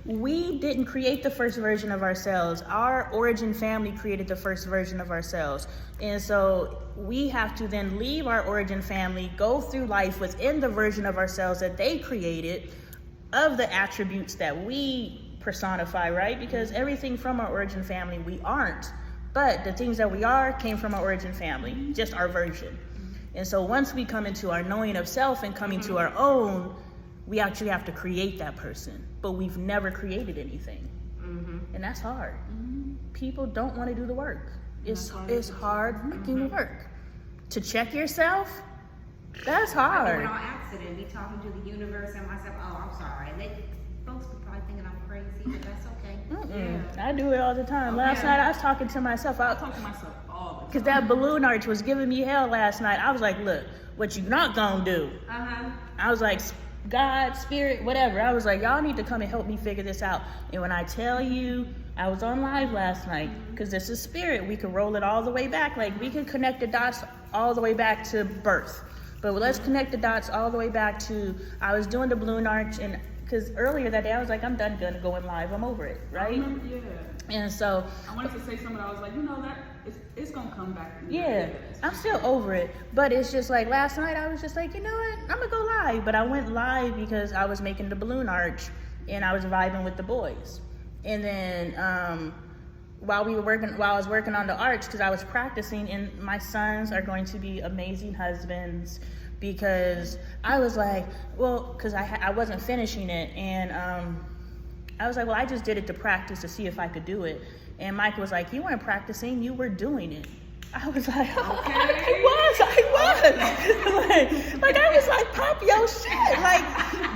we didn't create the first version of ourselves. Our origin family created the first version of ourselves. And so we have to then leave our origin family, go through life within the version of ourselves that they created, of the attributes that we personify, right? Because everything from our origin family we aren't, but the things that we are came from our origin family, just our version. And so once we come into our knowing of self and coming to our own, we actually have to create that person, but we've never created anything. And that's hard. People don't want to do the work. It's hard fucking work. To check yourself, that's hard. I do it on accident, be talking to the universe and myself, oh, I'm sorry. And folks are probably thinking I'm crazy, but that's okay. I do it all the time. Last night I was talking to myself. I talk to myself all the time. Because that balloon arch was giving me hell last night. I was like, look, what you not gonna do? I was like, God, spirit, whatever. I was like, y'all need to come and help me figure this out. And when I tell you, I was on live last night, because this is spirit. We could roll it all the way back. Like, we could connect the dots all the way back to birth. But let's connect the dots all the way back to, I was doing the balloon arch, and because earlier that day, I was like, I'm done going live. I'm over it, right? And so I wanted to say something. I was like, that it's gonna come back. Yeah, I'm still over it. But it's just like last night, I was just like, you know what? I'm gonna go live. But I went live because I was making the balloon arch and I was vibing with the boys. And then while I was working on the arch, because I was practicing, and my sons are going to be amazing husbands. Because I was like, well, because I wasn't finishing it, and I was like, well, I just did it to practice to see if I could do it. And Mike was like, you weren't practicing, you were doing it. I was like, oh, I was. like I was like, pop your shit, like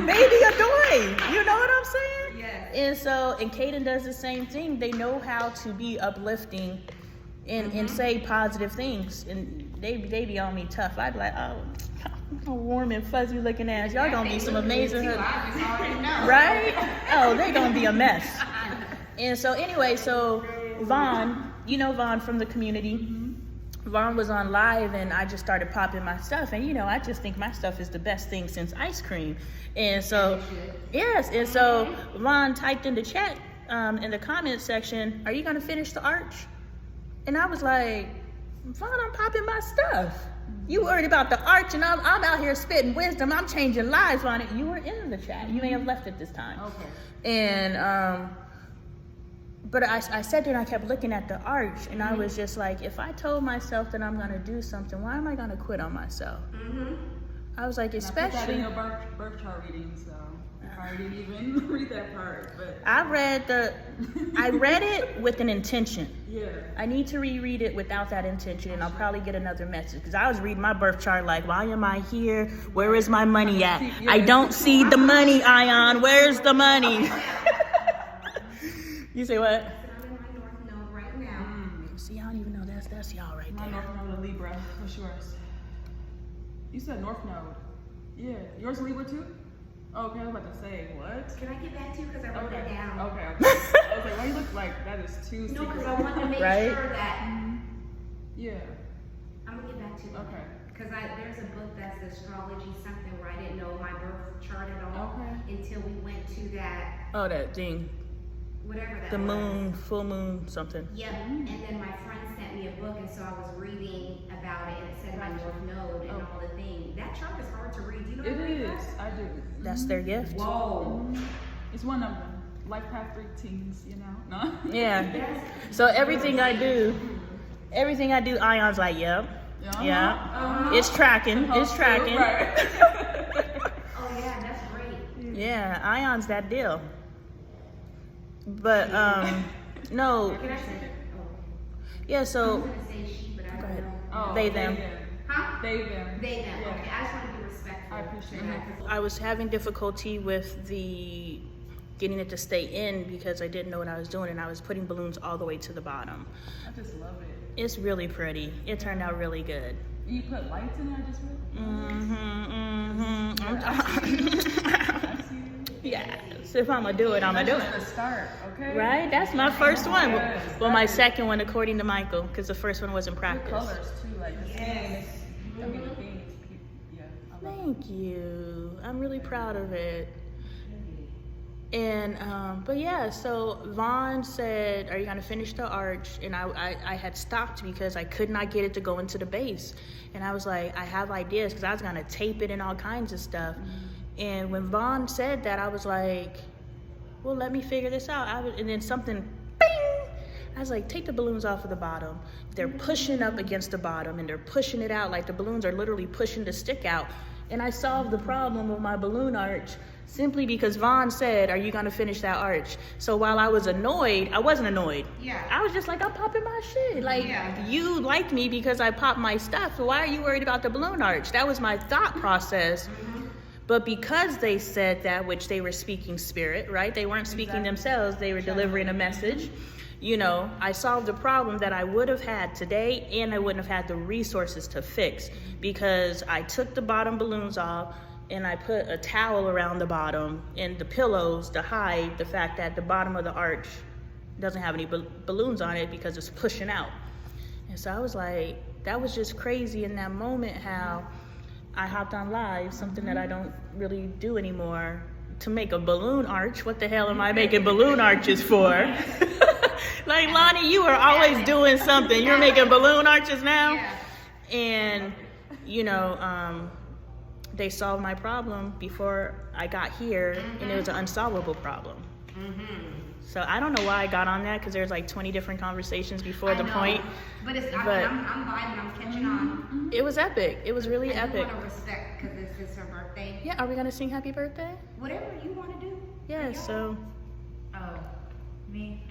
baby Adoy. You know what I'm saying? Yeah. And Kaden does the same thing. They know how to be uplifting and say positive things. And they be on me tough. I'd be like, oh, warm and fuzzy looking ass. Y'all gonna be some amazing, right? Oh, they gonna be a mess. And so anyway, so Vaughn, you know Vaughn from the community. Vaughn was on live, and I just started popping my stuff, and I just think my stuff is the best thing since ice cream. And so and so Vaughn typed in the chat in the comment section, are you gonna finish the arch? And I was like, Vaughn, I'm popping my stuff. You worried about the arch, and I'm out here spitting wisdom. I'm changing lives on it. You were in the chat. You may have left it this time. Okay. And but I sat there and I kept looking at the arch, and I was just like, if I told myself that I'm gonna do something, why am I gonna quit on myself? I was like, especially. I put that in your birth chart reading, so I didn't even read that part. But I read it with an intention. Yeah. I need to reread it without that intention, and I'll probably get another message, because I was reading my birth chart like, why am I here? Where is my money at? I don't see the money, Ion. Where's the money? You say what? I'm in my North Node right now. See, I don't even know that's y'all right my there. North Node of Libra. What's yours? You said North Node. Yeah. Yours Libra too? Okay, I was about to say, what? Can I get back to you? Because I wrote it down. Okay. I was like, why you look like that is too secret? No, because I want to make Right? sure that Yeah. I'm going to get back to you. Okay. Because there's a book that's astrology something where I didn't know my birth chart at all until we went to that, Oh, that thing. whatever that The was. moon, full moon, something. Yep. And then my friend sent me a book, and so I was reading about it, and it said my North Node and all the things. That chart is hard to read. Do you know It how to read is. that? I do. That's their gift. Whoa. It's one of them. Life path 13s, No? Yeah. So everything I do, Ion's like, yep. Yeah. It's tracking. It's tracking. Right. Oh, yeah, that's great. Yeah, Ion's that deal. But no. Can I say that? Yeah, I so was going to say she, but I Go don't ahead. know. They, them. Huh? They, them. They, them. Yeah. Okay, I just want to be respectful. I appreciate that. I was having difficulty with getting it to stay in because I didn't know what I was doing, and I was putting balloons all the way to the bottom. I just love it. It's really pretty. It turned out really good. You put lights in there, just Yes. If I'm gonna do it, I'm gonna do it. The start, okay? Right? That's my first one. Yes, Well, my second one, according to Michael, because the first one wasn't Good practice. colors too, like the skin. I mean, the things. Yeah. I love it. Thank you. I'm really proud of it. Appreciate it. Thank you. Thank you. Thank you. I'm really proud of it. And but yeah, so Vaughn said, "Are you gonna finish the arch?" And I had stopped because I could not get it to go into the base. And I was like, I have ideas because I was gonna tape it and all kinds of stuff. And when Vaughn said that, I was like, well, let me figure this out. And then something, bing! I was like, take the balloons off of the bottom. They're pushing up against the bottom and they're pushing it out like the balloons are literally pushing the stick out. And I solved the problem with my balloon arch simply because Vaughn said, are you gonna finish that arch? So while I was annoyed, I wasn't annoyed. Yeah. I was just like, I'm popping my shit. Like, you like me because I popped my stuff. So why are you worried about the balloon arch? That was my thought process. But because they said that, which they were speaking spirit, right? They weren't speaking themselves, they were delivering a message. You know, I solved a problem that I would have had today and I wouldn't have had the resources to fix because I took the bottom balloons off and I put a towel around the bottom and the pillows to hide the fact that the bottom of the arch doesn't have any balloons on it because it's pushing out. And so I was like, that was just crazy in that moment how I hopped on live, something that I don't really do anymore, to make a balloon arch. What the hell am I making balloon arches for? Like, Lonnie, you are always doing something. You're making balloon arches now? Yeah. And, you know, they solved my problem before I got here, and it was an unsolvable problem. So I don't know why I got on that, because there's like 20 different conversations before the point. But it's, I'm vibing, I'm catching on. It was epic. It was really I epic. want to respect, because it's her birthday. Yeah, are we going to sing happy birthday? Whatever you want to do. Yeah, so... Oh, me?